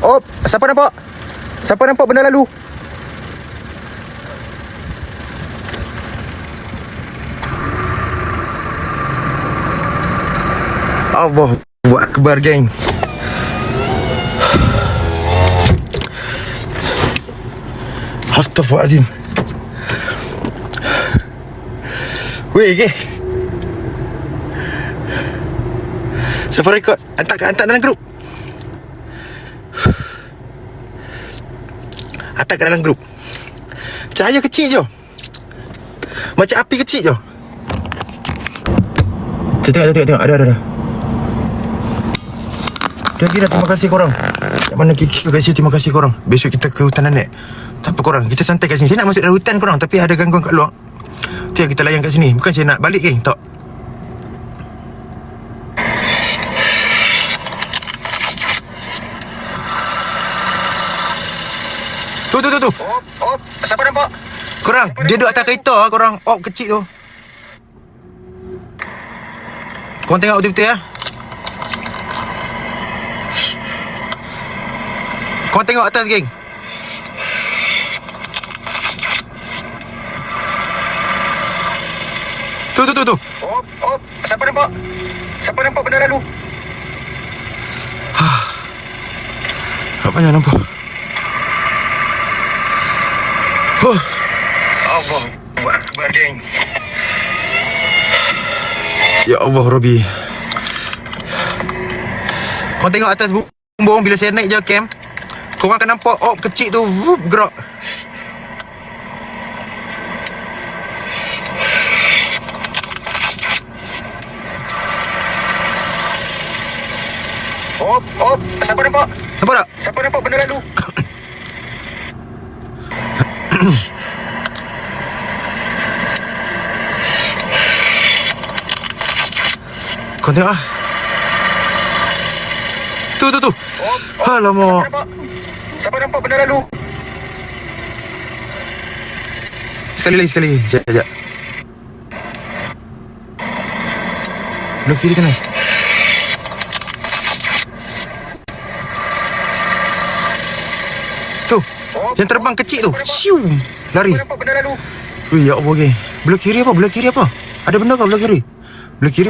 Oh, siapa nampak? Siapa nampak benda lalu? Allahu Akbar, geng. Astaghfirullahaladzim. Weh, geng. Siapa rekod? Hantar dalam grup. Hantar kat dalam grup. Cahaya kecil je, macam api kecil je. Tengok. Ada. Dah kira, terima kasih korang. Kat mana Kiki kasih terima kasih korang. Besok kita ke hutan Nanek. Tak apa korang, kita santai kat sini. Saya nak masuk dalam hutan korang, tapi ada gangguan kat luar. Tu yang kita layan kat sini. Bukan saya nak balik, geng. Tak. Tu. Oh, siapa nampak? Korang, dia duduk atas kereta korang. Oh, kecil tu. Korang tengok betul-betul ya. Korang tengok atas, geng. Tu. Oh, siapa nampak? Siapa nampak benda lalu? Tak banyak nampak. Allahu Akbar, geng. Ya Allah, Robi. Korang tengok atas bumbung. Bila saya naik je camp, korang akan nampak orb kecil tu wup, gerak. Orb, siapa nampak? Nampak tak? Siapa nampak benda lalu? Kau tengok lah. Tu. Alamak. Siapa nampak benda lalu? Sekali lagi. Sekejap. Belah kiri kanan. Tu. Yang terbang kecil tu. Siu. Lari. Siapa nampak benda lalu? Wih, ya Allah, geng. Belah kiri apa? Ada benda kau belah kiri? Belah kiri